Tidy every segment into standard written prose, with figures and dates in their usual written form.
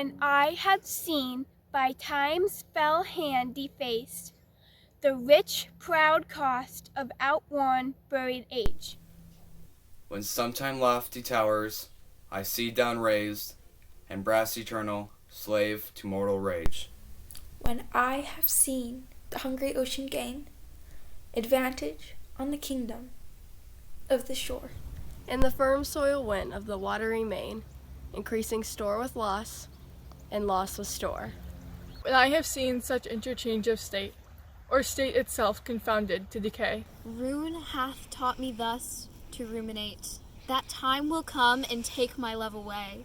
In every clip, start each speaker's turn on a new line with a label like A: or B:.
A: when I had seen by time's fell hand defaced the rich, proud cost of outworn, buried age.
B: When sometime lofty towers I see down raised, and brass eternal, slave to mortal rage.
C: When I have seen the hungry ocean gain advantage on the kingdom of the shore,
D: and the firm soil win of the watery main, increasing store with loss, and loss with store.
E: When I have seen such interchange of state, or state itself confounded to decay.
F: Rune hath taught me thus to ruminate, that time will come and take my love away.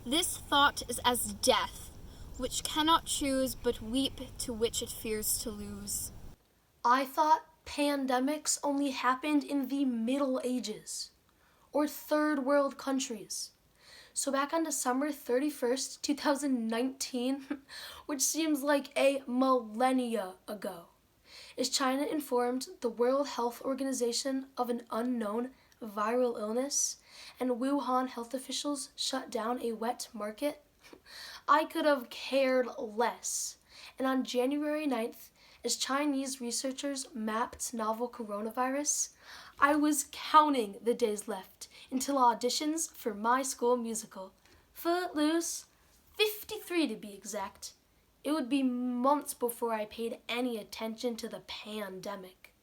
F: This thought is as death, which cannot choose but weep to which it fears to lose.
G: I thought pandemics only happened in the Middle Ages or third world countries. So back on December 31st, 2019, which seems like a millennia ago, is China informed the World Health Organization of an unknown viral illness, and Wuhan health officials shut down a wet market? I could have cared less. And on January 9th, as Chinese researchers mapped novel coronavirus, I was counting the days left until auditions for my school musical, Footloose, 53 to be exact. It would be months before I paid any attention to the pandemic.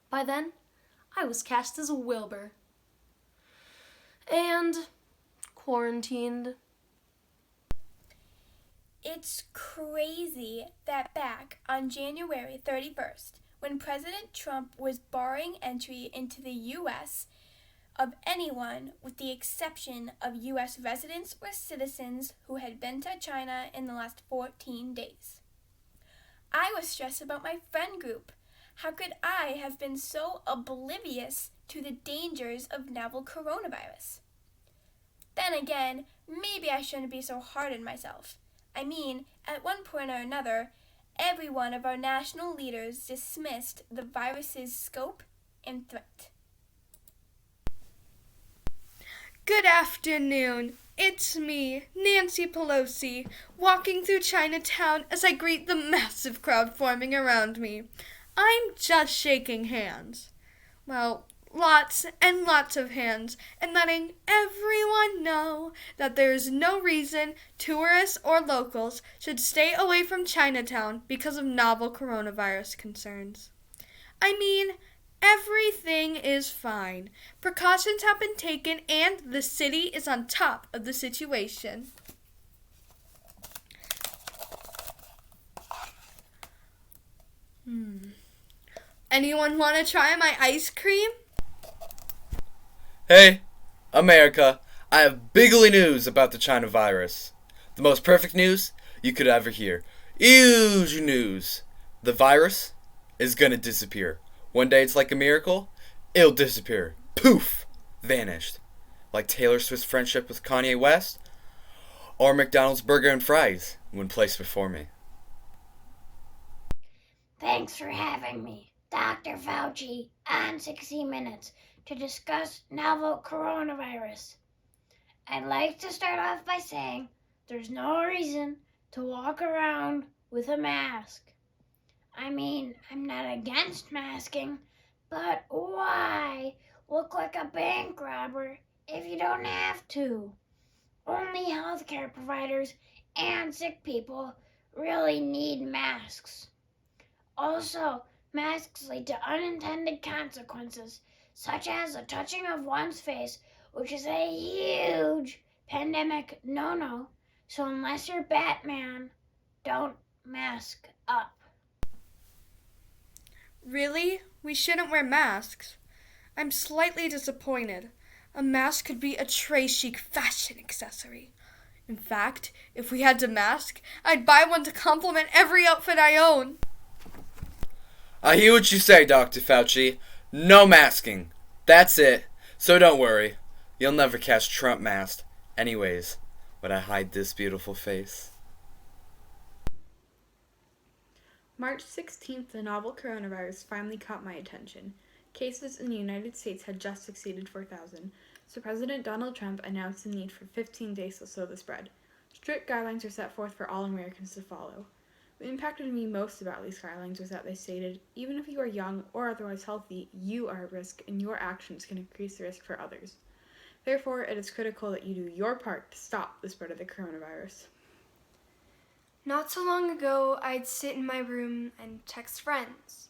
G: By then, I was cast as Wilbur. And quarantined.
A: It's crazy that back on January 31st, when President Trump was barring entry into the U.S. of anyone with the exception of U.S. residents or citizens who had been to China in the last 14 days. I was stressed about my friend group. How could I have been so oblivious to the dangers of novel coronavirus? Then again, maybe I shouldn't be so hard on myself. I mean, at one point or another, every one of our national leaders dismissed the virus's scope and threat.
H: Good afternoon. It's me, Nancy Pelosi, walking through Chinatown as I greet the massive crowd forming around me. I'm just shaking hands. Well, lots and lots of hands, and letting everyone know that there is no reason tourists or locals should stay away from Chinatown because of novel coronavirus concerns. I mean, everything is fine. Precautions have been taken and the city is on top of the situation. Anyone want to try my ice cream?
B: Hey, America, I have bigly news about the China virus. The most perfect news you could ever hear. Huge news. The virus is gonna disappear. One day it's like a miracle, it'll disappear. Poof! Vanished. Like Taylor Swift's friendship with Kanye West, or McDonald's burger and fries when placed before me.
I: Thanks for having me, Dr. Fauci, on 60 Minutes to discuss novel coronavirus. I'd like to start off by saying there's no reason to walk around with a mask. I mean, I'm not against masking, but why look like a bank robber if you don't have to? Only healthcare providers and sick people really need masks. Also, masks lead to unintended consequences, such as the touching of one's face, which is a huge pandemic no-no. So unless you're Batman, don't mask up.
H: Really? We shouldn't wear masks? I'm slightly disappointed. A mask could be a très chic fashion accessory. In fact, if we had to mask, I'd buy one to complement every outfit I own.
B: I hear what you say, Dr. Fauci. No masking. That's it. So don't worry. You'll never catch Trump masked. Anyways, when I hide this beautiful face.
J: March 16th, the novel coronavirus finally caught my attention. Cases in the United States had just exceeded 4,000, so President Donald Trump announced the need for 15 days to slow the spread. Strict guidelines are set forth for all Americans to follow. What impacted me most about these guidelines was that they stated, even if you are young or otherwise healthy, you are at risk and your actions can increase the risk for others. Therefore, it is critical that you do your part to stop the spread of the coronavirus.
C: Not so long ago, I'd sit in my room and text friends,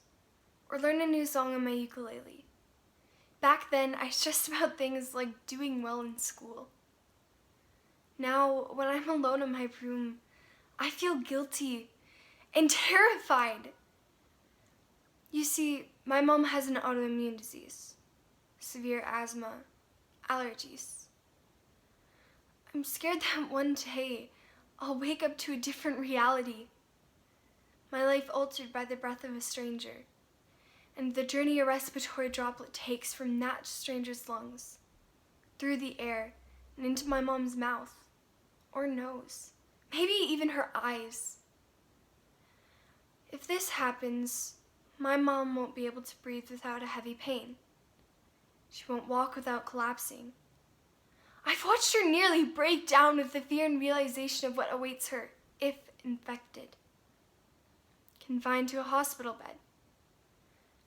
C: or learn a new song on my ukulele. Back then, I stressed about things like doing well in school. Now, when I'm alone in my room, I feel guilty and terrified. You see, my mom has an autoimmune disease, severe asthma, allergies. I'm scared that one day I'll wake up to a different reality. My life altered by the breath of a stranger, and the journey a respiratory droplet takes from that stranger's lungs, through the air, and into my mom's mouth, or nose, maybe even her eyes. If this happens, my mom won't be able to breathe without a heavy pain. She won't walk without collapsing. I've watched her nearly break down with the fear and realization of what awaits her if infected. Confined to a hospital bed.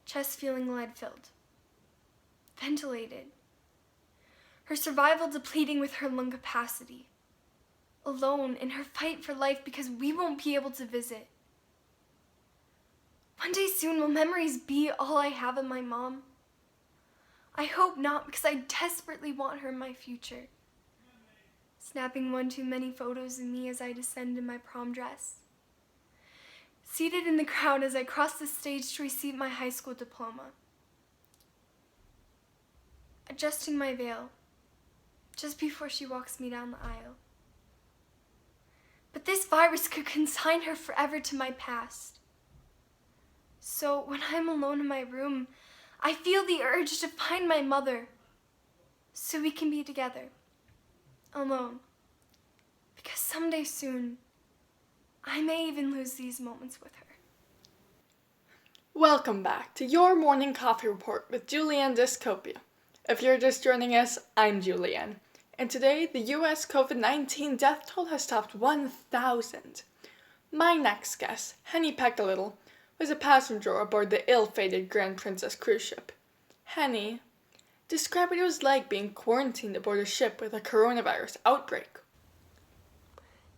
C: Chest feeling lead-filled. Ventilated. Her survival depleting with her lung capacity. Alone in her fight for life because we won't be able to visit. One day soon will memories be all I have of my mom? I hope not, because I desperately want her in my future. Snapping one too many photos of me as I descend in my prom dress. Seated in the crowd as I cross the stage to receive my high school diploma. Adjusting my veil, just before she walks me down the aisle. But this virus could consign her forever to my past. So when I'm alone in my room, I feel the urge to find my mother so we can be together, alone. Because someday soon, I may even lose these moments with her.
E: Welcome back to your morning coffee report with Julianne Discopia. If you're just joining us, I'm Julianne. And today, the U.S. COVID-19 death toll has topped 1,000. My next guest, Henny Peckalittle, was a passenger aboard the ill-fated Grand Princess cruise ship. Henny, describe what it was like being quarantined aboard a ship with a coronavirus outbreak.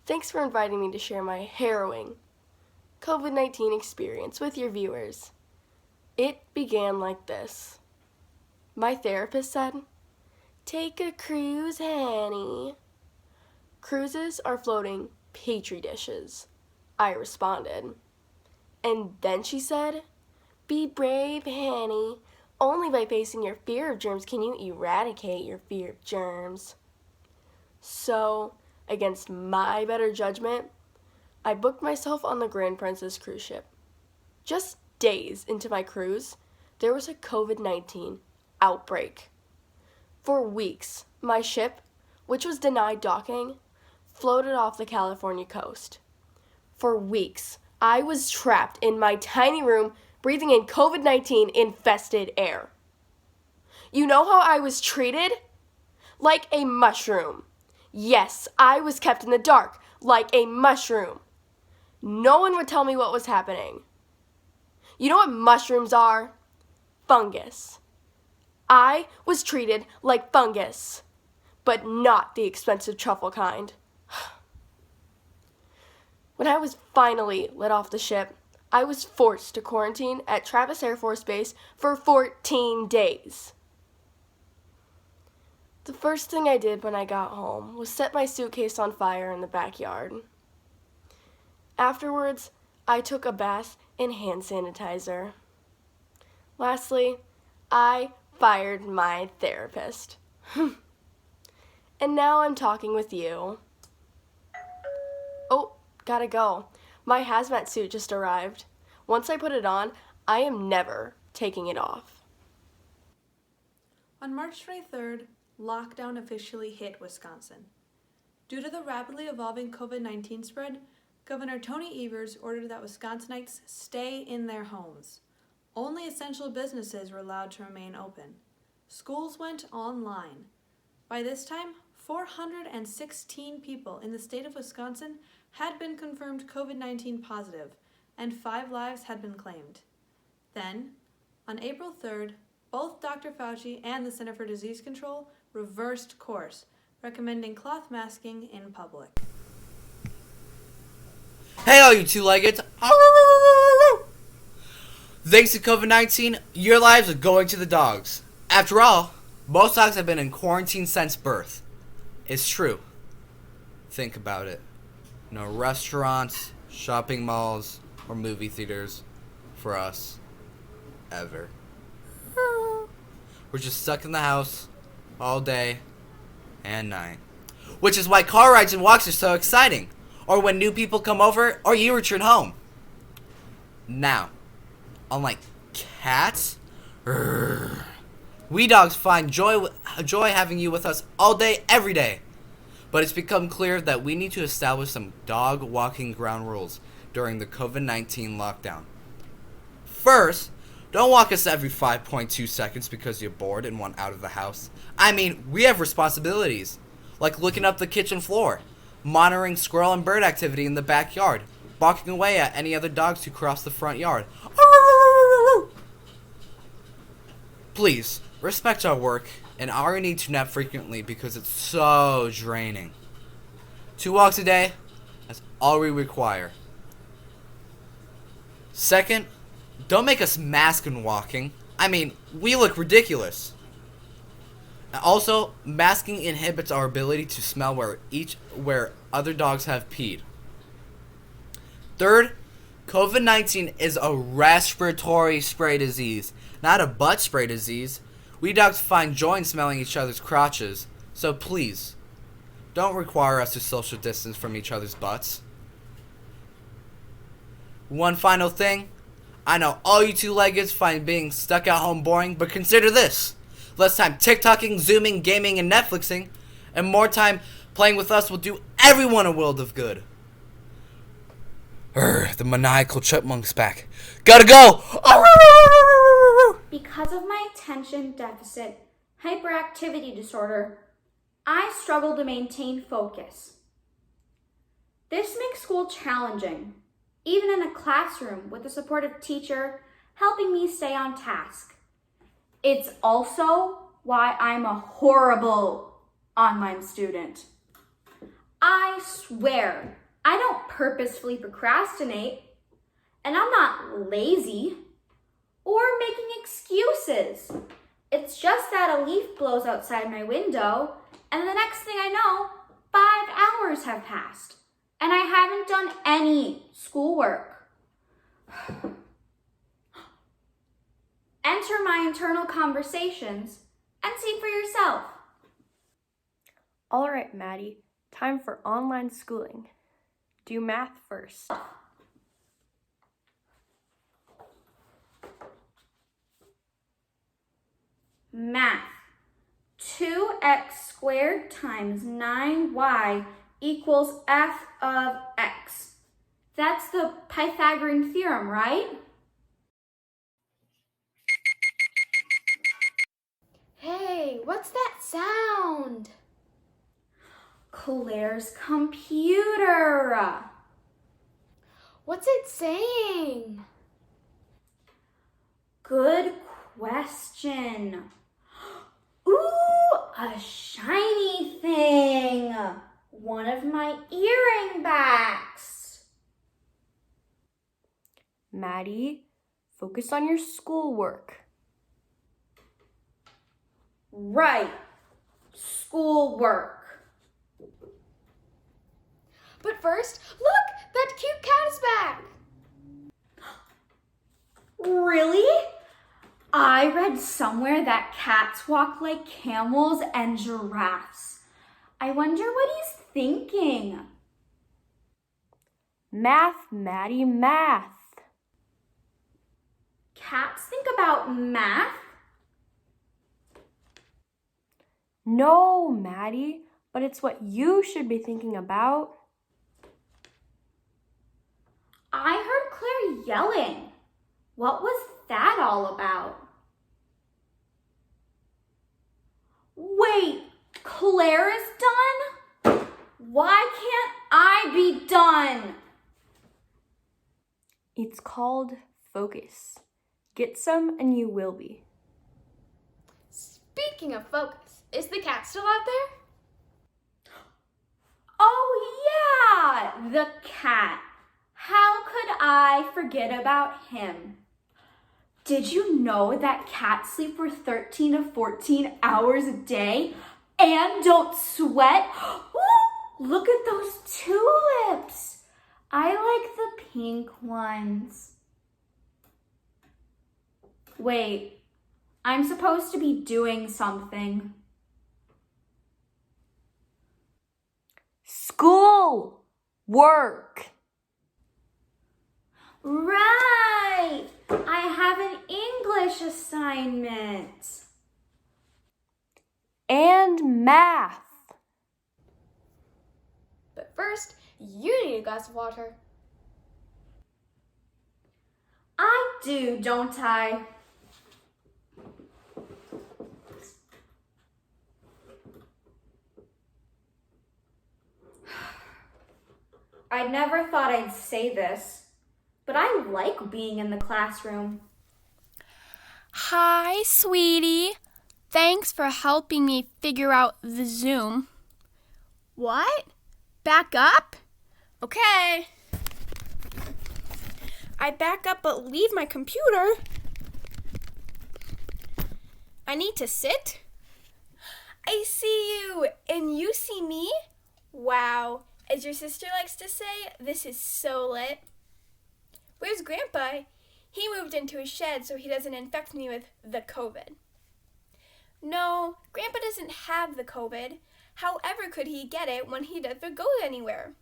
D: Thanks for inviting me to share my harrowing COVID-19 experience with your viewers. It began like this. My therapist said, "Take a cruise, Henny." Cruises are floating petri dishes, I responded. And then she said, "Be brave, Henny. Only by facing your fear of germs can you eradicate your fear of germs." So, against my better judgment, I booked myself on the Grand Princess cruise ship. Just days into my cruise, there was a COVID-19 outbreak. For weeks, my ship, which was denied docking, floated off the California coast. For weeks, I was trapped in my tiny room breathing in COVID-19 infested air. You know how I was treated? Like a mushroom. Yes, I was kept in the dark like a mushroom. No one would tell me what was happening. You know what mushrooms are? Fungus. I was treated like fungus, but not the expensive truffle kind. When I was finally let off the ship, I was forced to quarantine at Travis Air Force Base for 14 days. The first thing I did when I got home was set my suitcase on fire in the backyard. Afterwards, I took a bath in hand sanitizer. Lastly, I fired my therapist. And now I'm talking with you. Oh, gotta go. My hazmat suit just arrived. Once I put it on, I am never taking it off.
K: On March 23rd, lockdown officially hit Wisconsin. Due to the rapidly evolving COVID-19 spread, Governor Tony Evers ordered that Wisconsinites stay in their homes. Only essential businesses were allowed to remain open. Schools went online. By this time, 416 people in the state of Wisconsin had been confirmed COVID-19 positive, and 5 lives had been claimed. Then, on April 3rd, both Dr. Fauci and the Center for Disease Control reversed course, recommending cloth masking in public.
B: Hey, all you two-leggeds! Thanks to COVID-19, your lives are going to the dogs. After all, most dogs have been in quarantine since birth. It's true. Think about it. No restaurants, shopping malls, or movie theaters for us. Ever. We're just stuck in the house all day and night. Which is why car rides and walks are so exciting. Or when new people come over, or you return home. Now, unlike cats, we dogs find joy having you with us all day, every day. But it's become clear that we need to establish some dog walking ground rules during the COVID-19 lockdown. First, don't walk us every 5.2 seconds because you're bored and want out of the house. I mean, we have responsibilities, like looking up the kitchen floor, monitoring squirrel and bird activity in the backyard, barking away at any other dogs who cross the front yard. Please, respect our work and our need to nap frequently because it's so draining. 2 walks a day, that's all we require. Second, don't make us mask when walking. I mean, we look ridiculous. Also, masking inhibits our ability to smell where other dogs have peed. Third, COVID-19 is a respiratory spray disease, not a butt spray disease. We dogs find joy in smelling each other's crotches, so please, don't require us to social distance from each other's butts. One final thing, I know all you two-leggeds find being stuck at home boring, but consider this. Less time TikToking, Zooming, gaming, and Netflixing, and more time playing with us will do everyone a world of good. The maniacal chipmunk's back. Gotta go!
L: Because of my attention deficit hyperactivity disorder, I struggle to maintain focus. This makes school challenging, even in a classroom with a supportive teacher helping me stay on task. It's also why I'm a horrible online student. I swear, I don't purposefully procrastinate, and I'm not lazy or making excuses. It's just that a leaf blows outside my window, and the next thing I know, 5 hours have passed, and I haven't done any schoolwork. Enter my internal conversations and see for yourself.
M: All right, Maddie, time for online schooling. Do math first.
L: Math. 2x squared times 9y equals f of x. That's the Pythagorean theorem, right?
C: Hey, what's that sound?
L: Claire's computer.
C: What's it saying?
L: Good question. Ooh, a shiny thing. One of my earring backs.
M: Maddie, focus on your schoolwork.
L: Right. Schoolwork.
C: But first, look, that cute cat is back.
L: Really? I read somewhere that cats walk like camels and giraffes. I wonder what he's thinking.
M: Math, Maddie, math.
L: Cats think about math?
M: No, Maddie, but it's what you should be thinking about.
L: I heard Claire yelling. What was that all about? Wait, Claire is done? Why can't I be done?
M: It's called focus. Get some and you will be.
C: Speaking of focus, is the cat still out there?
L: Oh yeah, the cat. How could I forget about him? Did you know that cats sleep for 13 to 14 hours a day and don't sweat? Ooh, look at those tulips. I like the pink ones. Wait, I'm supposed to be doing something.
M: School! Work!
L: Right! I have an English assignment.
M: And math.
C: But first, you need a glass of water.
L: I do, don't I? I never thought I'd say this, but I like being in the classroom.
A: Hi, sweetie. Thanks for helping me figure out the Zoom. What? Back up? Okay. I back up but leave my computer. I need to sit. I see you, and you see me? Wow. As your sister likes to say, this is so lit. Where's Grandpa? He moved into his shed so he doesn't infect me with the COVID. No, Grandpa doesn't have the COVID. However could he get it when he never goes anywhere?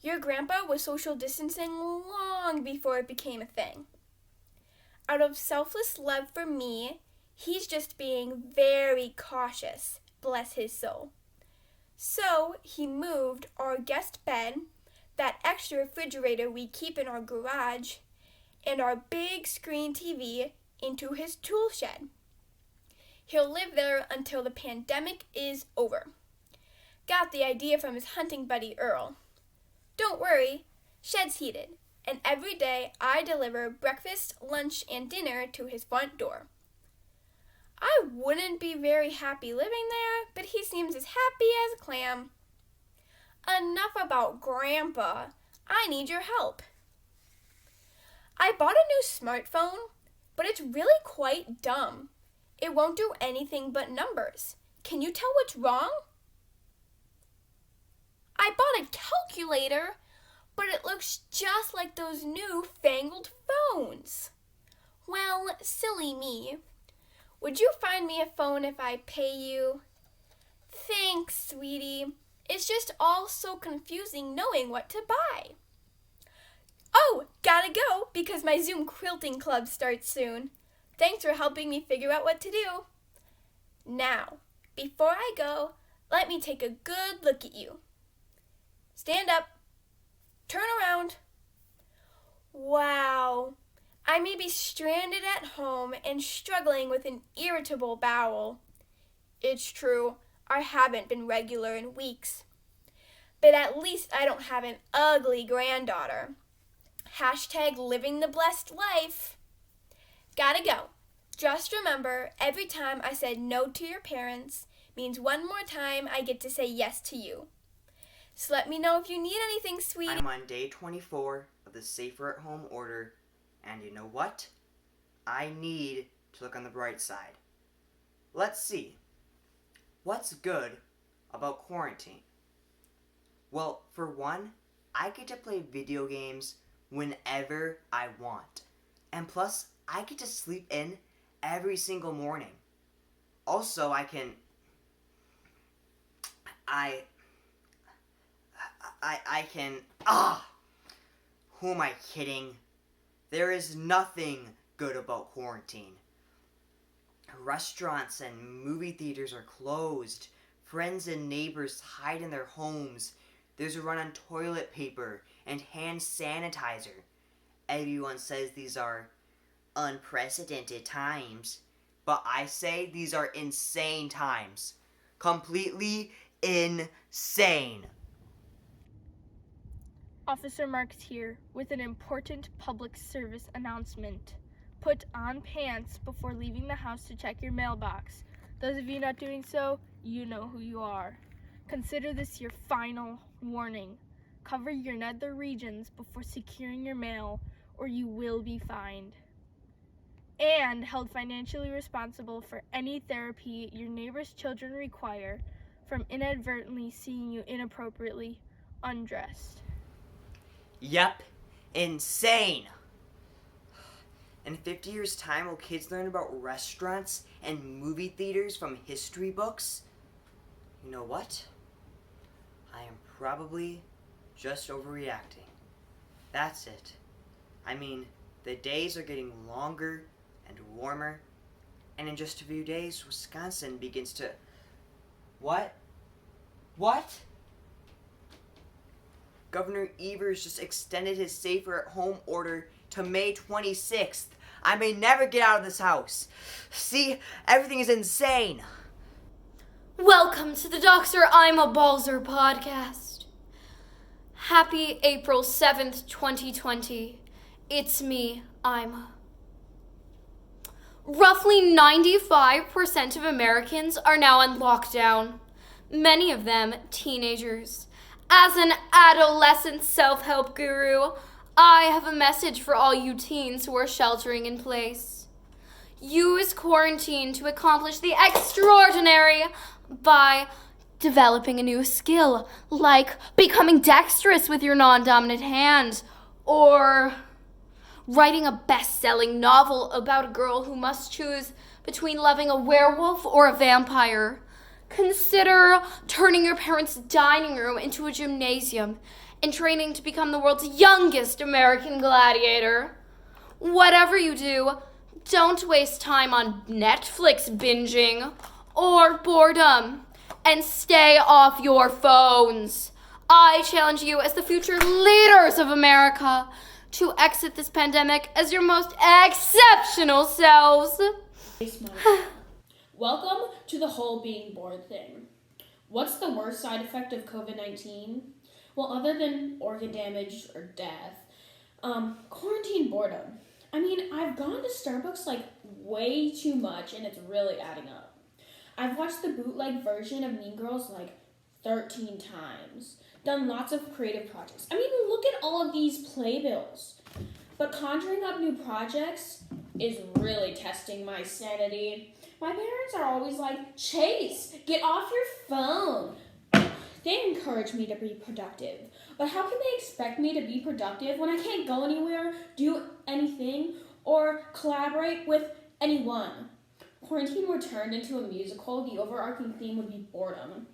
A: Your grandpa was social distancing long before it became a thing. Out of selfless love for me, he's just being very cautious, bless his soul. So he moved our guest bed, that extra refrigerator we keep in our garage, and our big screen TV into his tool shed. He'll live there until the pandemic is over. Got the idea from his hunting buddy Earl. Don't worry, shed's heated, and every day I deliver breakfast, lunch, and dinner to his front door. I wouldn't be very happy living there, but he seems as happy as a clam. Enough about Grandpa. I need your help. I bought a new smartphone, but it's really quite dumb. It won't do anything but numbers. Can you tell what's wrong? I bought a calculator, but it looks just like those new fangled phones. Well, silly me. Would you find me a phone if I pay you? Thanks, sweetie. It's just all so confusing knowing what to buy. Oh, gotta go because my Zoom quilting club starts soon. Thanks for helping me figure out what to do. Now, before I go, let me take a good look at you. Stand up. Turn around. Wow. I may be stranded at home and struggling with an irritable bowel. It's true, I haven't been regular in weeks. But at least I don't have an ugly granddaughter. Hashtag living the blessed life. Gotta go. Just remember, every time I said no to your parents means one more time I get to say yes to you. So let me know if you need anything, sweetie.
N: I'm on day 24 of the Safer at Home order, and you know what? I need to look on the bright side. Let's see. What's good about quarantine? Well, for one, I get to play video games whenever I want. And plus, I get to sleep in every single morning. Also, I can who am I kidding? There is nothing good about quarantine. Restaurants and movie theaters are closed. Friends and neighbors hide in their homes. There's a run on toilet paper and hand sanitizer. Everyone says these are unprecedented times, but I say these are insane times. Completely insane.
O: Officer Marks here with an important public service announcement. Put on pants before leaving the house to check your mailbox. Those of you not doing so, you know who you are. Consider this your final warning. Cover your nether regions before securing your mail, or you will be fined. And held financially responsible for any therapy your neighbor's children require from inadvertently seeing you inappropriately undressed.
N: Yep, insane. In 50 years' time, will kids learn about restaurants and movie theaters from history books? You know what? I am probably just overreacting. That's it. I mean, the days are getting longer and warmer, and in just a few days, Wisconsin begins to... What? Governor Evers just extended his safer-at-home order to May 26th. I may never get out of this house. See, everything is insane.
P: Welcome to the Dr. I'm a Balzer podcast. Happy April 7th, 2020. It's me, Ima. Roughly 95% of Americans are now on lockdown, many of them teenagers. As an adolescent self-help guru, I have a message for all you teens who are sheltering in place. Use quarantine to accomplish the extraordinary by developing a new skill, like becoming dexterous with your non-dominant hand, or writing a best-selling novel about a girl who must choose between loving a werewolf or a vampire. Consider turning your parents' dining room into a gymnasium and training to become the world's youngest American gladiator. Whatever you do, don't waste time on Netflix binging or boredom, and stay off your phones. I challenge you as the future leaders of America to exit this pandemic as your most exceptional selves.
Q: Welcome to the whole being bored thing. What's the worst side effect of COVID-19? Well, other than organ damage or death, quarantine boredom. I mean, I've gone to Starbucks like way too much and it's really adding up. I've watched the bootleg version of Mean Girls like 13 times. Done lots of creative projects. I mean, look at all of these playbills. But conjuring up new projects is really testing my sanity. My parents are always like, Chase, get off your phone. They encourage me to be productive. But how can they expect me to be productive when I can't go anywhere, do anything, or collaborate with anyone? Quarantine were turned into a musical, the overarching theme would be boredom,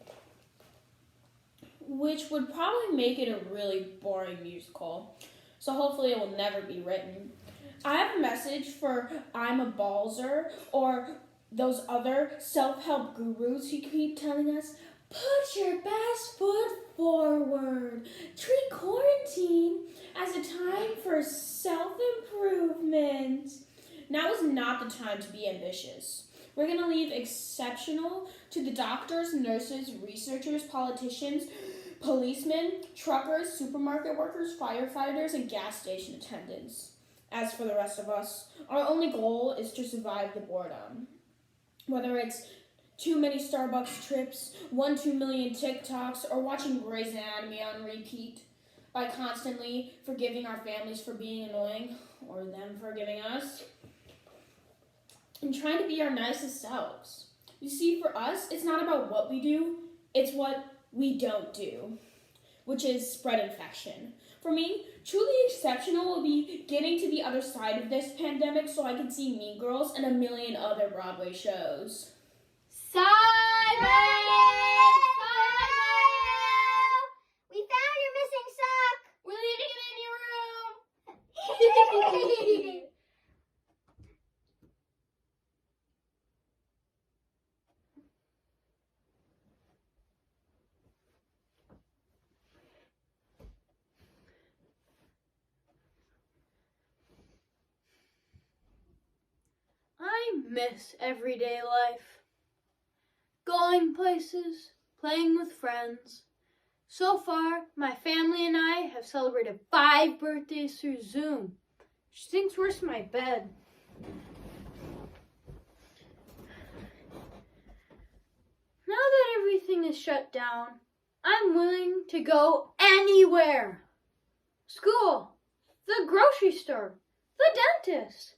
Q: which would probably make it a really boring musical. So hopefully it will never be written. I have a message for I'm a Balzer, or those other self-help gurus who keep telling us, put your best foot forward. Treat quarantine as a time for self-improvement. Now is not the time to be ambitious. We're going to leave exceptional to the doctors, nurses, researchers, politicians, policemen, truckers, supermarket workers, firefighters, and gas station attendants. As for the rest of us, our only goal is to survive the boredom. Whether it's too many Starbucks trips, 1-2 million TikToks, or watching Grey's Anatomy on repeat. By constantly forgiving our families for being annoying, or them forgiving us, and trying to be our nicest selves. You see, for us, it's not about what we do, it's what we don't do, which is spread infection. For me, truly exceptional will be getting to the other side of this pandemic so I can see Mean Girls and a million other Broadway shows.
I: We found your missing sock!
P: We're leaving it in your room!
R: I miss everyday life. Going places, playing with friends, So far, my family and I have celebrated 5 birthdays through Zoom. She thinks worse of my bed. Now that everything is shut down, I'm willing to go anywhere. School, the grocery store, the dentist.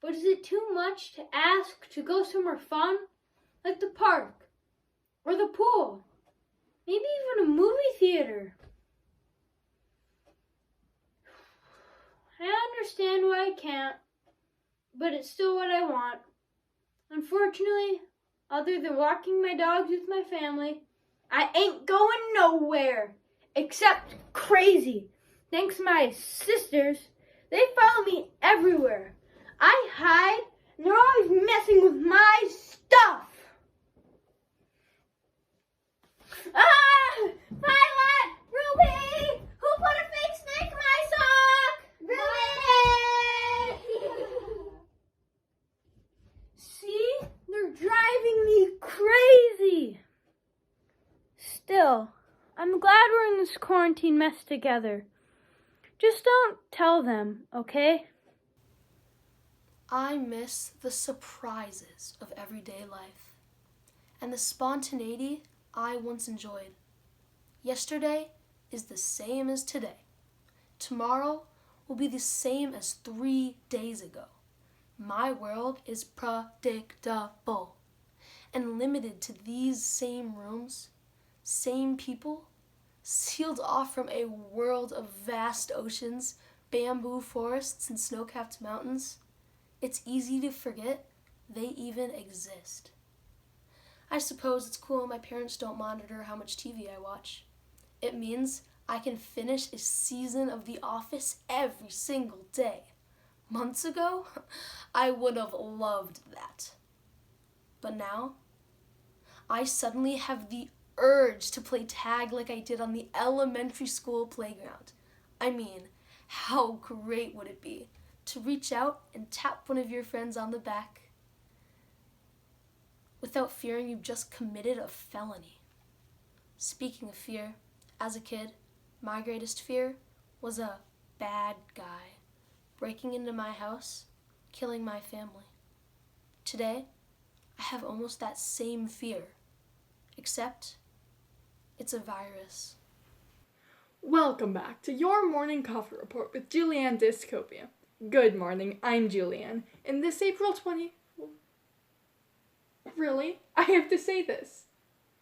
R: But is it too much to ask to go somewhere fun, like the park or the pool? Maybe even a movie theater. I understand why I can't, but it's still what I want. Unfortunately, other than walking my dogs with my family, I ain't going nowhere. Except crazy. Thanks to my sisters, they follow me everywhere. I hide, and they're always messing with my stuff. Ah! Violet! Ruby! Who put a fake snake in my sock? Ruby! See? They're driving me crazy. Still, I'm glad we're in this quarantine mess together. Just don't tell them, okay?
G: I miss the surprises of everyday life and the spontaneity I once enjoyed. Yesterday is the same as today. Tomorrow will be the same as 3 days ago. My world is predictable and limited to these same rooms, same people, sealed off from a world of vast oceans, bamboo forests, and snow-capped mountains. It's easy to forget they even exist. I suppose it's cool my parents don't monitor how much TV I watch. It means I can finish a season of The Office every single day. Months ago, I would have loved that. But now, I suddenly have the urge to play tag like I did on the elementary school playground. I mean, how great would it be to reach out and tap one of your friends on the back without fearing you've just committed a felony? Speaking of fear, as a kid, my greatest fear was a bad guy breaking into my house, killing my family. Today, I have almost that same fear, except it's a virus.
E: Welcome back to your morning coffee report with Julianne Dystopia. Good morning, I'm Julianne, and this April 20... Really? I have to say this.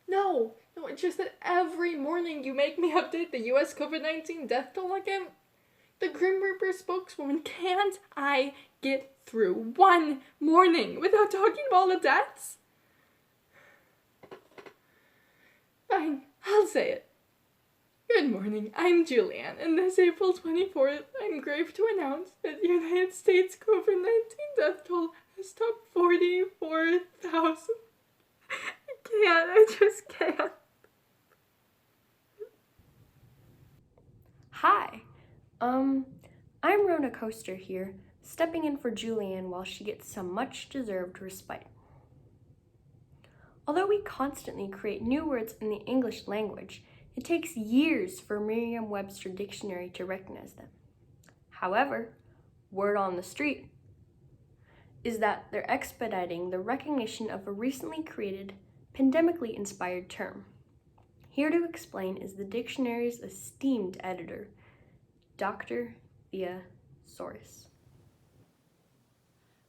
E: No, it's just that every morning you make me update the US COVID-19 death toll again. The Grim Reaper spokeswoman, can't I get through one morning without talking about all the deaths? Fine, I'll say it. Good morning, I'm Julianne, and this April 24th, I'm grieved to announce that the United States COVID-19 death toll has topped 44,000. I just can't.
M: Hi, I'm Rona Coaster here, stepping in for Julianne while she gets some much-deserved respite. Although we constantly create new words in the English language, it takes years for Merriam-Webster dictionary to recognize them. However, word on the street is that they're expediting the recognition of a recently created, pandemically inspired term. Here to explain is the dictionary's esteemed editor, Dr. Thea Soros.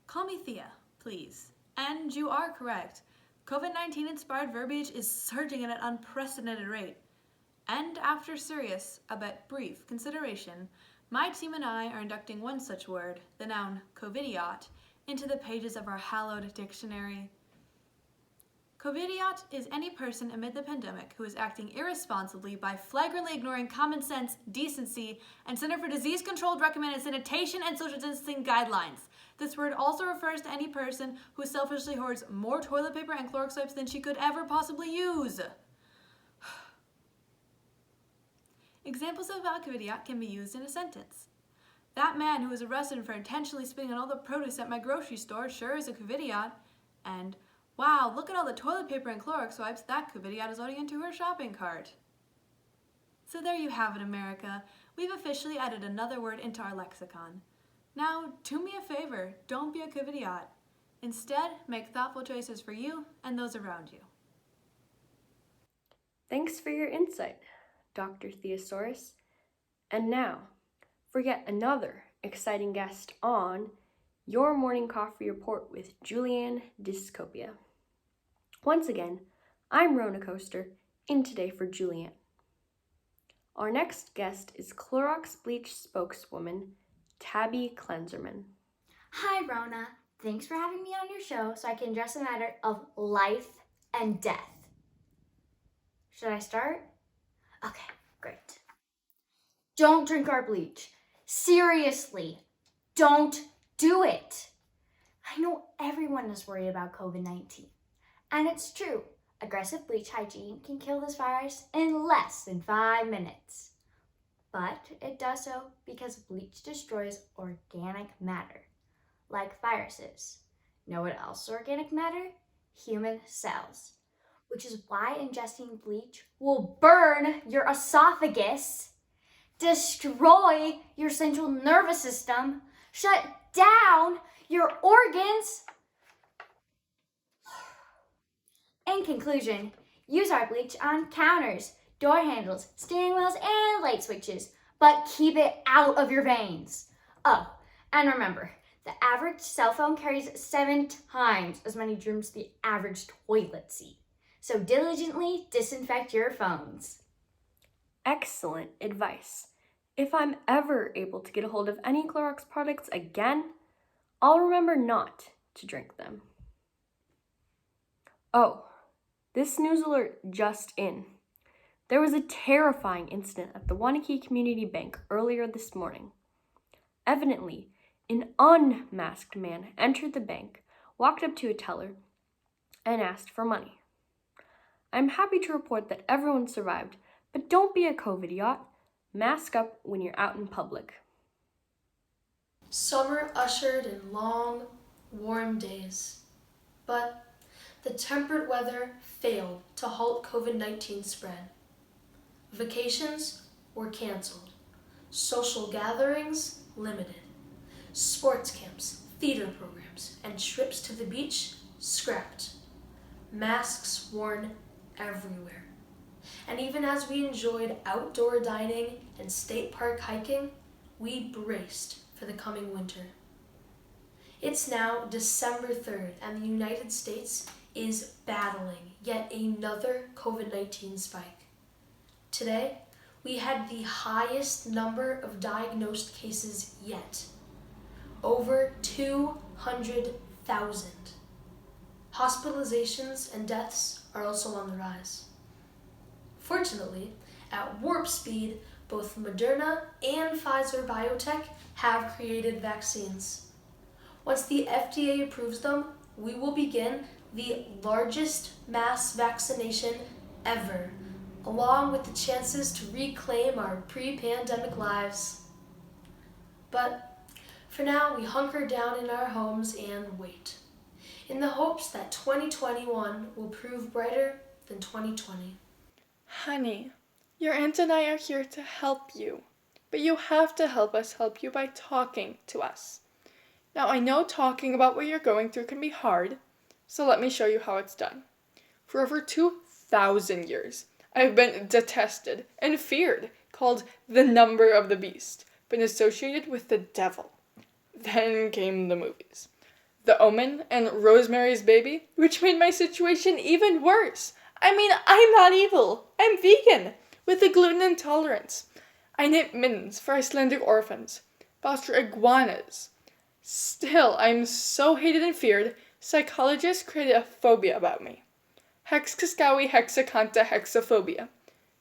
K: Call me Thea, please. And you are correct. COVID-19 inspired verbiage is surging at an unprecedented rate. And after serious, albeit brief, consideration, my team and I are inducting one such word, the noun covidiot, into the pages of our hallowed dictionary. Covidiot is any person amid the pandemic who is acting irresponsibly by flagrantly ignoring common sense, decency, and Center for Disease Control recommended sanitation and social distancing guidelines. This word also refers to any person who selfishly hoards more toilet paper and Clorox wipes than she could ever possibly use. Examples of a covidiot can be used in a sentence. That man who was arrested for intentionally spitting on all the produce at my grocery store sure is a covidiot. And, wow, look at all the toilet paper and Clorox wipes that covidiot is loading into her shopping cart. So there you have it, America. We've officially added another word into our lexicon. Now, do me a favor, don't be a covidiot. Instead, make thoughtful choices for you and those around you.
M: Thanks for your insight, Dr. Theosaurus. And now, for yet another exciting guest on Your Morning Coffee Report with Julianne Dystopia. Once again, I'm Rona Coaster, in today for Julianne. Our next guest is Clorox Bleach spokeswoman, Tabby Cleanserman.
S: Hi, Rona. Thanks for having me on your show so I can address a matter of life and death. Should I start? Okay, great. Don't drink our bleach. Seriously, don't do it. I know everyone is worried about COVID-19. And it's true. Aggressive bleach hygiene can kill this virus in less than 5 minutes. But it does so because bleach destroys organic matter, like viruses. Know what else is organic matter? Human cells. Which is why ingesting bleach will burn your esophagus, destroy your central nervous system, shut down your organs. In conclusion, use our bleach on counters, door handles, steering wheels, and light switches, but keep it out of your veins. Oh, and remember, the average cell phone carries 7 times as many germs as the average toilet seat. So diligently disinfect your phones.
M: Excellent advice. If I'm ever able to get a hold of any Clorox products again, I'll remember not to drink them. Oh, this news alert just in. There was a terrifying incident at the Waunakee Community Bank earlier this morning. Evidently, an unmasked man entered the bank, walked up to a teller, and asked for money. I'm happy to report that everyone survived, but don't be a COVIDiot. Mask up when you're out in public.
G: Summer ushered in long, warm days, but the temperate weather failed to halt COVID-19 spread. Vacations were canceled, social gatherings limited, sports camps, theater programs, and trips to the beach scrapped. Masks worn everywhere. And even as we enjoyed outdoor dining and state park hiking, we braced for the coming winter. It's now December 3rd, and the United States is battling yet another COVID-19 spike. Today, we had the highest number of diagnosed cases yet, over 200,000. Hospitalizations and deaths are also on the rise. Fortunately, at warp speed, both Moderna and Pfizer Biotech have created vaccines. Once the FDA approves them, we will begin the largest mass vaccination ever, along with the chances to reclaim our pre-pandemic lives. But for now, we hunker down in our homes and wait, in the hopes that 2021 will prove brighter than 2020.
E: Honey, your aunt and I are here to help you, but you have to help us help you by talking to us. Now, I know talking about what you're going through can be hard, so let me show you how it's done. For over 2,000 years, I've been detested and feared, called the number of the beast, been associated with the devil. Then came the movies. The Omen and Rosemary's Baby, which made my situation even worse. I mean, I'm not evil. I'm vegan, with a gluten intolerance. I knit mittens for Icelandic orphans, foster iguanas. Still, I'm so hated and feared, psychologists created a phobia about me. Hexkaskawi hexacanta hexaphobia,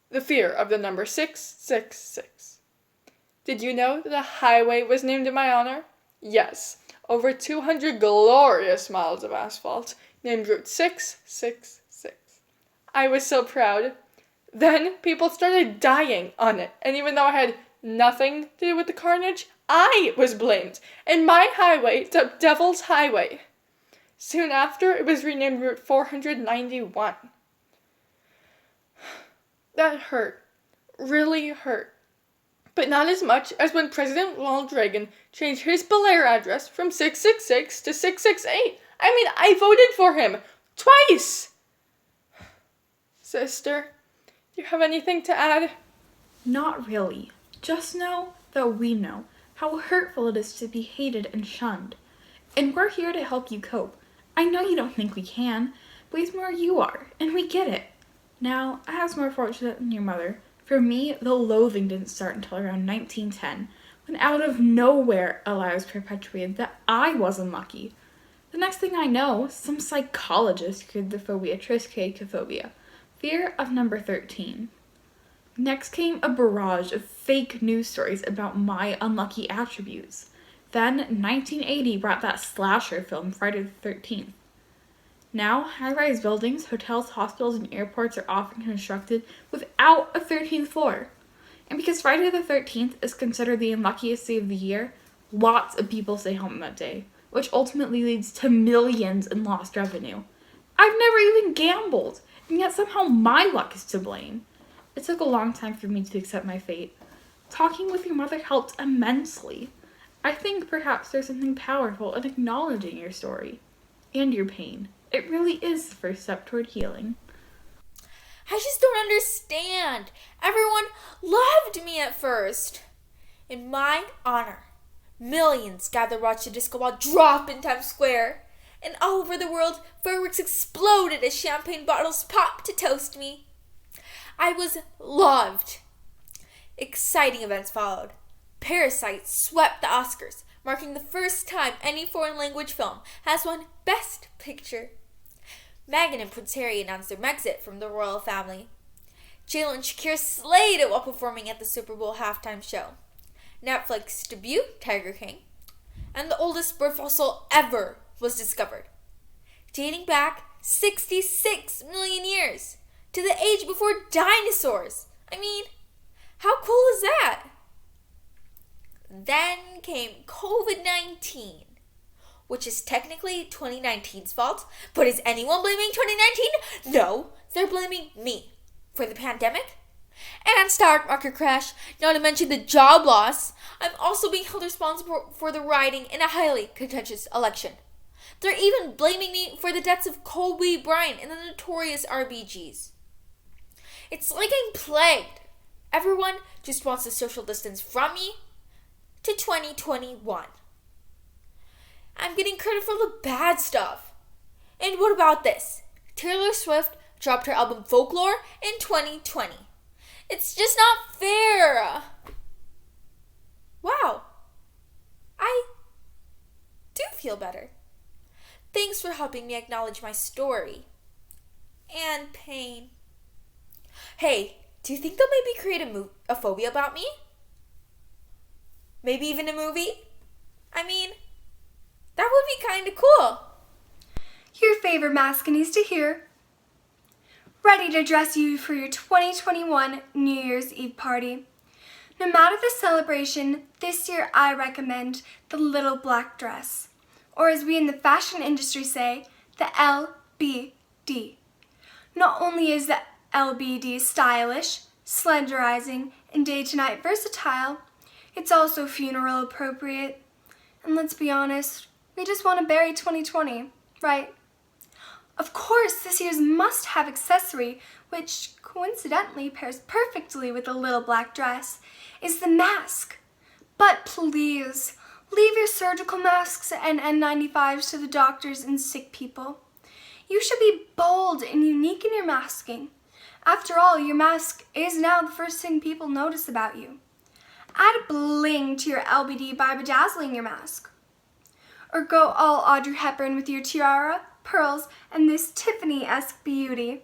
E: the fear of the number 666. Did you know that a highway was named in my honor? Yes, over 200 glorious miles of asphalt, named Route 666. I was so proud. Then people started dying on it, and even though I had nothing to do with the carnage, I was blamed, and my highway dubbed Devil's Highway. Soon after, it was renamed Route 491. That hurt. really hurt. But not as much as when President Ronald Reagan changed his Belair address from 666 to 668. I mean, I voted for him twice. Sister, do you have anything to add?
J: Not really. Just know that we know how hurtful it is to be hated and shunned. And we're here to help you cope. I know you don't think we can, but it's more you are, and we get it. Now, I was more fortunate than your mother. For me, the loathing didn't start until around 1910, when out of nowhere a lie was perpetuated that I was unlucky. The next thing I know, some psychologist created the phobia triskaidekaphobia, fear of number 13. Next came a barrage of fake news stories about my unlucky attributes. Then, 1980 brought that slasher film, Friday the 13th. Now, high-rise buildings, hotels, hospitals, and airports are often constructed without a 13th floor. And because Friday the 13th is considered the unluckiest day of the year, lots of people stay home that day, which ultimately leads to millions in lost revenue. I've never even gambled, and yet somehow my luck is to blame. It took a long time for me to accept my fate. Talking with your mother helped immensely. I think perhaps there's something powerful in acknowledging your story and your pain. It really is the first step toward healing.
T: I just don't understand. Everyone loved me at first. In my honor, millions gathered to watch the disco ball drop in Times Square. And all over the world, fireworks exploded as champagne bottles popped to toast me. I was loved. Exciting events followed. Parasite swept the Oscars, marking the first time any foreign language film has won Best Picture. Meghan and Prince Harry announced their exit from the royal family. J.Lo and Shakira slayed it while performing at the Super Bowl halftime show. Netflix debut, Tiger King. And the oldest bird fossil ever was discovered, dating back 66 million years, to the age before dinosaurs. I mean, how cool is that? Then came COVID-19, which is technically 2019's fault, but is anyone blaming 2019? No, they're blaming me for the pandemic and stock market crash, not to mention the job loss. I'm also being held responsible for the rioting in a highly contentious election. They're even blaming me for the deaths of Kobe Bryant and the notorious RBGs. It's like I'm plagued. Everyone just wants to social distance from me to 2021. I'm getting credit for the bad stuff. And what about this? Taylor Swift dropped her album Folklore in 2020. It's just not fair. Wow. I do feel better. Thanks for helping me acknowledge my story and pain. Hey, do you think they'll maybe create a phobia about me? Maybe even a movie? I mean, that would be kind of cool.
C: Your favorite mascoties to hear. Ready to dress you for your 2021 New Year's Eve party. No matter the celebration, this year I recommend the little black dress, or as we in the fashion industry say, the LBD. Not only is the LBD stylish, slenderizing, and day-to-night versatile, it's also funeral appropriate. And let's be honest, we just want to bury 2020, right? Of course, this year's must-have accessory, which coincidentally pairs perfectly with the little black dress, is the mask. But please, leave your surgical masks and N95s to the doctors and sick people. You should be bold and unique in your masking. After all, your mask is now the first thing people notice about you. Add bling to your LBD by bedazzling your mask. Or go all Audrey Hepburn with your tiara, pearls, and this Tiffany-esque beauty.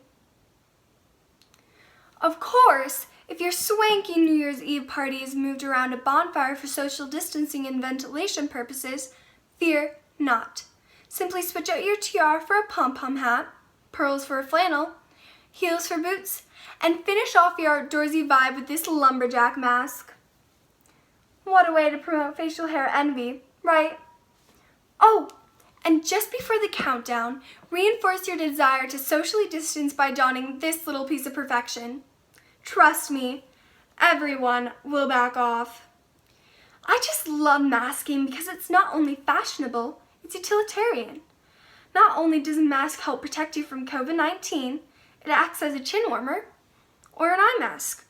C: Of course, if your swanky New Year's Eve party is moved around a bonfire for social distancing and ventilation purposes, fear not. Simply switch out your tiara for a pom-pom hat, pearls for a flannel, heels for boots, and finish off your outdoorsy vibe with this lumberjack mask. What a way to promote facial hair envy, right? Oh, and just before the countdown, reinforce your desire to socially distance by donning this little piece of perfection. Trust me, everyone will back off. I just love masking because it's not only fashionable, it's utilitarian. Not only does a mask help protect you from COVID-19, it acts as a chin warmer or an eye mask,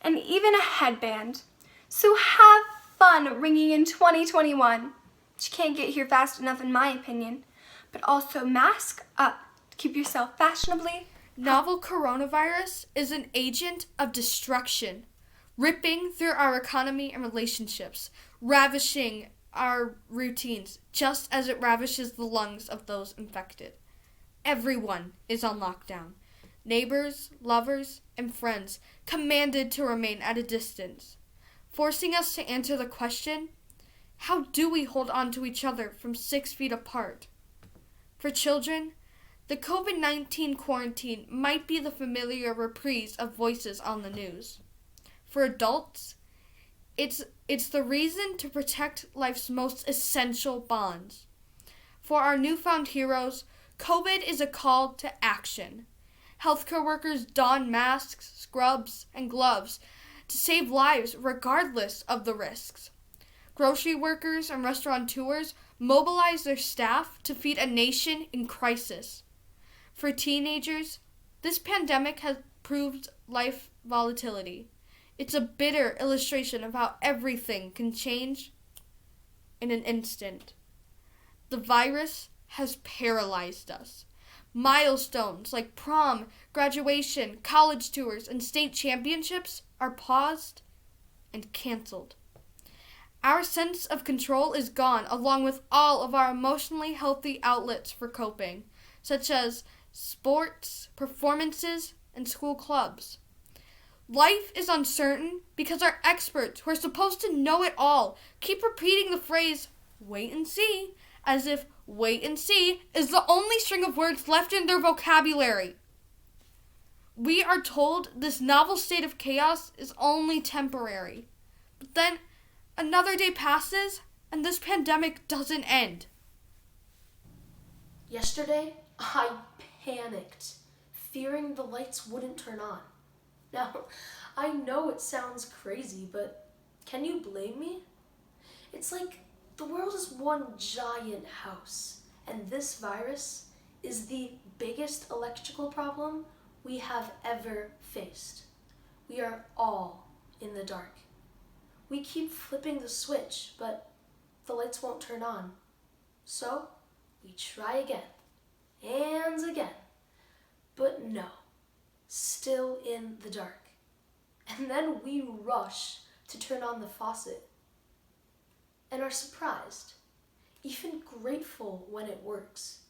C: and even a headband. So have fun ringing in 2021. Which can't get here fast enough in my opinion, but also mask up to keep yourself fashionably.
H: Novel coronavirus is an agent of destruction, ripping through our economy and relationships, ravishing our routines, just as it ravishes the lungs of those infected. Everyone is on lockdown. Neighbors, lovers, and friends commanded to remain at a distance, forcing us to answer the question, how do we hold on to each other from 6 feet apart? For children, the COVID-19 quarantine might be the familiar reprise of voices on the news. For adults, it's the reason to protect life's most essential bonds. For our newfound heroes, COVID is a call to action. Healthcare workers don masks, scrubs, and gloves to save lives regardless of the risks. Grocery workers and restaurateurs mobilize their staff to feed a nation in crisis. For teenagers, this pandemic has proved life volatility. It's a bitter illustration of how everything can change in an instant. The virus has paralyzed us. Milestones like prom, graduation, college tours, and state championships are paused and canceled. Our sense of control is gone, along with all of our emotionally healthy outlets for coping, such as sports, performances, and school clubs. Life is uncertain because our experts, who are supposed to know it all, keep repeating the phrase, wait and see, as if wait and see is the only string of words left in their vocabulary. We are told this novel state of chaos is only temporary, but then another day passes and this pandemic doesn't end.
G: Yesterday, I panicked, fearing the lights wouldn't turn on. Now, I know it sounds crazy, but can you blame me? It's like the world is one giant house, and this virus is the biggest electrical problem we have ever faced. We are all in the dark. We keep flipping the switch, but the lights won't turn on. So, we try again, and again, but no, still in the dark. And then we rush to turn on the faucet and are surprised, even grateful when it works,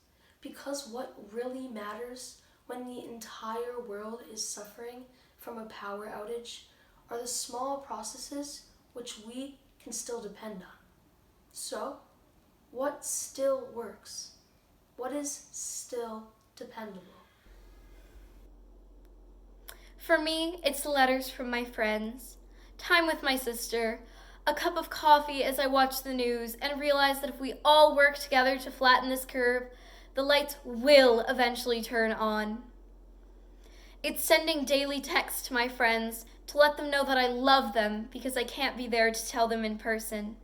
G: because what really matters when the entire world is suffering from a power outage are the small processes which we can still depend on. So, what still works? What is still dependable?
P: For me, it's letters from my friends, time with my sister, a cup of coffee as I watch the news and realize that if we all work together to flatten this curve, the lights will eventually turn on. It's sending daily texts to my friends to let them know that I love them because I can't be there to tell them in person.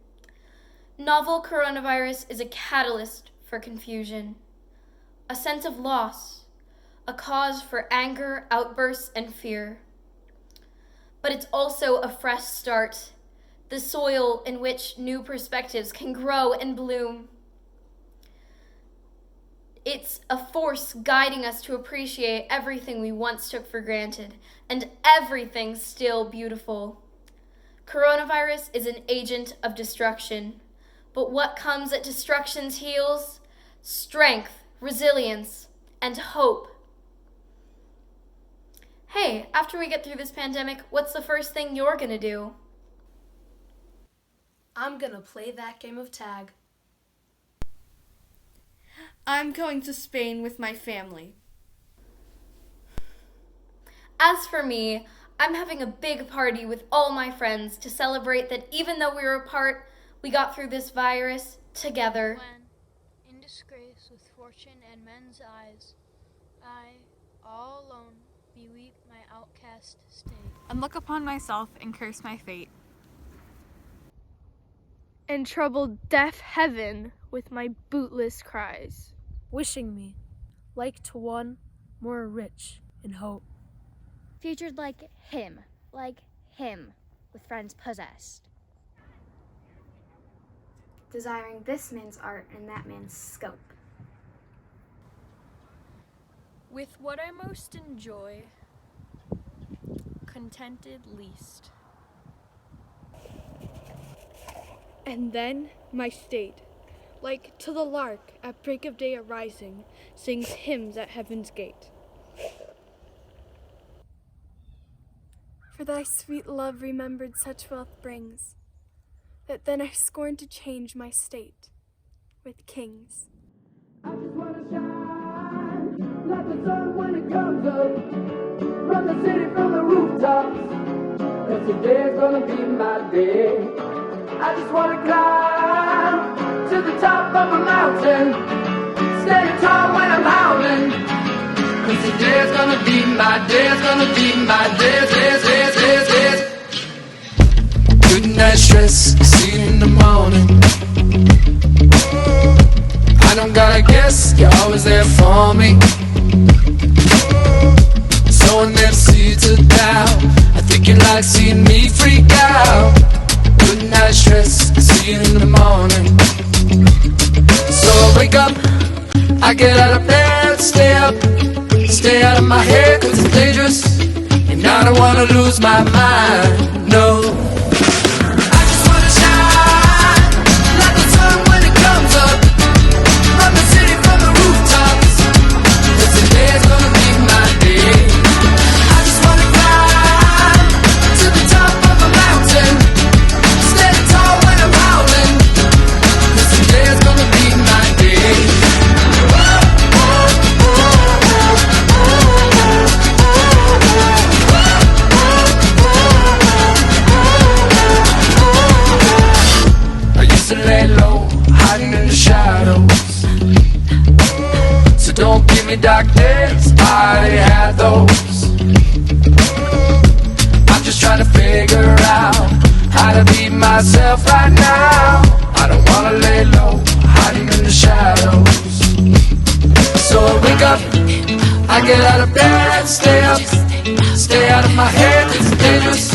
P: Novel coronavirus is a catalyst for confusion, a sense of loss, a cause for anger, outbursts, and fear. But it's also a fresh start, the soil in which new perspectives can grow and bloom. It's a force guiding us to appreciate everything we once took for granted, and everything still beautiful. Coronavirus is an agent of destruction, but what comes at destruction's heels? Strength, resilience, and hope. Hey, after we get through this pandemic, what's the first thing you're gonna do?
G: I'm gonna play that game of tag.
H: I'm going to Spain with my family.
P: As for me, I'm having a big party with all my friends to celebrate that even though we were apart, we got through this virus together.
U: When, in disgrace with fortune and men's eyes, I, all alone, beweep my outcast state.
F: and look upon myself and curse my fate.
O: And trouble deaf heaven with my bootless cries.
G: Wishing me, like to one more rich in hope.
V: Featured like him, with friends possessed.
C: Desiring this man's art and that man's scope.
W: With what I most enjoy, contented least.
O: And then my state, like to the lark at break of day arising, sings hymns at heaven's gate.
C: For thy sweet love remembered such wealth brings, that then I scorn to change my state with kings.
X: Like the sun when it comes up, run the city from the rooftops, 'cause today's gonna be my day. I just wanna climb to the top of a mountain, standing tall when I'm howling, 'cause today's gonna be my day, it's gonna be my day. Good night stress, see you in the morning. I don't gotta guess, you're always there for me. Sowing them seeds of doubt, I think you like seeing me freak out. Good night stress, see you in the morning. So I wake up, I get out of bed, stay up, stay out of my head 'cause it's dangerous, and I don't wanna lose my mind, no. I just wanna shine like the sun when it comes up, run the city from the rooftops, 'cause today's gonna be my day. I just wanna climb to the top of a mountain, standing tall when I'm howling, 'cause today's gonna be my day. I used to lay low, hiding in the shadows, so don't give me dark days, I already had those. I'm just trying to figure out how to be myself right now. I don't wanna lay low, hiding in the shadows. So I wake up, I get out of bed, stay up, stay out of my head, 'cause it's dangerous,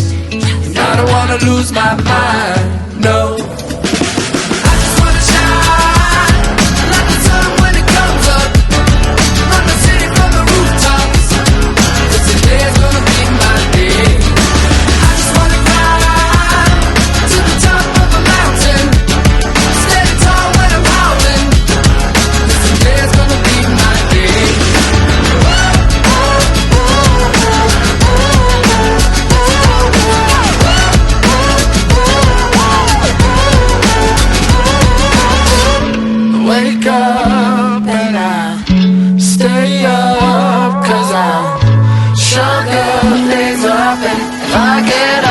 X: and I don't wanna lose my mind, no. I just wanna shine like the sun when it comes up, run the city from the rooftops, 'cause today's gonna be my day. I just wanna climb to the top of a mountain, standing tall when I'm howling, 'cause today's gonna be my day. Wake up and I stay up, 'cause I'm sure good things will happen if I get